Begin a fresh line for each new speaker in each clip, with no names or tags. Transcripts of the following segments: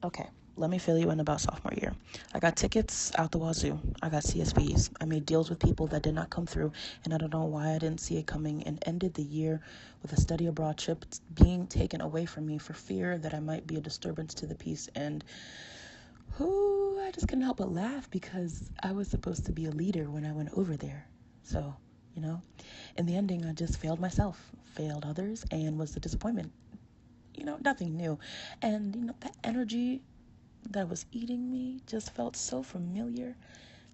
Okay, let me fill you in about sophomore year. I got tickets out the wazoo. I got CSVs. I made deals with people that did not come through, and I don't know why I didn't see it coming, and ended the year with a study abroad trip being taken away from me for fear that I might be a disturbance to the peace. And I just couldn't help but laugh because I was supposed to be a leader when I went over there. So, in the ending, I just failed myself, failed others, and was a disappointment. Nothing new. And, that energy that was eating me just felt so familiar,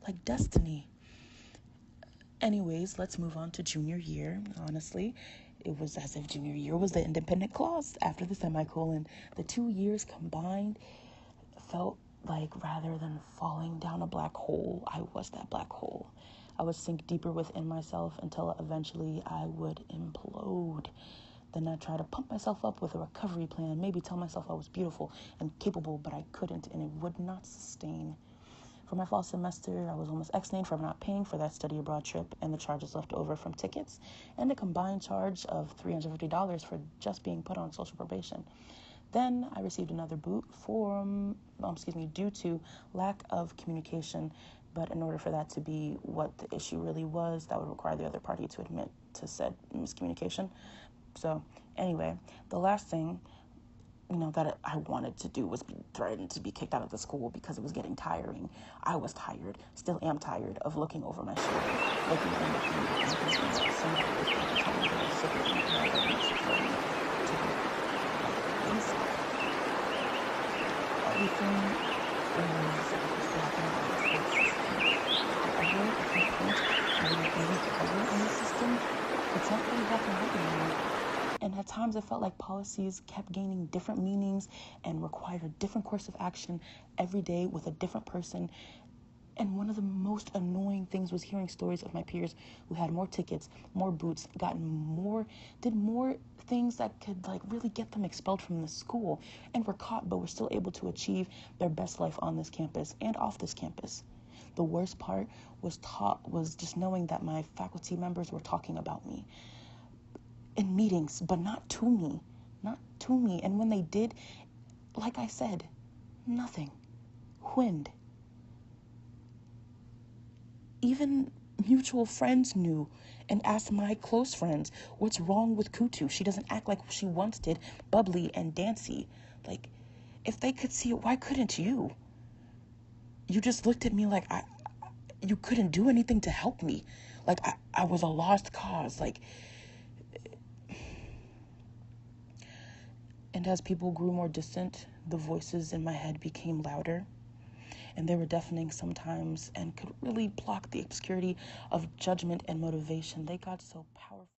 like destiny. Anyways, let's move on to junior year. Honestly, it was as if junior year was the independent clause after the semicolon. The 2 years combined felt like rather than falling down a black hole, I was that black hole. I would sink deeper within myself until eventually I would implode. Then I tried to pump myself up with a recovery plan, maybe tell myself I was beautiful and capable, but I couldn't, and it would not sustain. For my fall semester, I was almost ex-named for not paying for that study abroad trip and the charges left over from tickets, and a combined charge of $350 for just being put on social probation. Then I received another boot due to lack of communication. But in order for that to be what the issue really was, that would require the other party to admit to said miscommunication. So anyway, the last thing, that I wanted to do was be threatened to be kicked out of the school because it was getting tiring. I was tired, still am tired of looking over my shoulder, looking in the camera and thinking that somebody was going to tell me that I was sick and that was security to be inside. Everything is black and white in the system. However, if you paint every color in the system, it's not really black and white anymore. And at times it felt like policies kept gaining different meanings and required a different course of action every day with a different person. And one of the most annoying things was hearing stories of my peers who had more tickets, more boots, did more things that could really get them expelled from the school, and were caught but were still able to achieve their best life on this campus and off this campus. The worst part was just knowing that my faculty members were talking about me in meetings, but not to me. Not to me. And when they did, like I said, nothing. Wind. Even mutual friends knew and asked my close friends, what's wrong with Kutu? She doesn't act like she once did, bubbly and dancy. Like, if they could see it, why couldn't you? You just looked at me like you couldn't do anything to help me. Like I was a lost cause. And as people grew more distant, the voices in my head became louder, and they were deafening sometimes and could really block the obscurity of judgment and motivation. They got so powerful.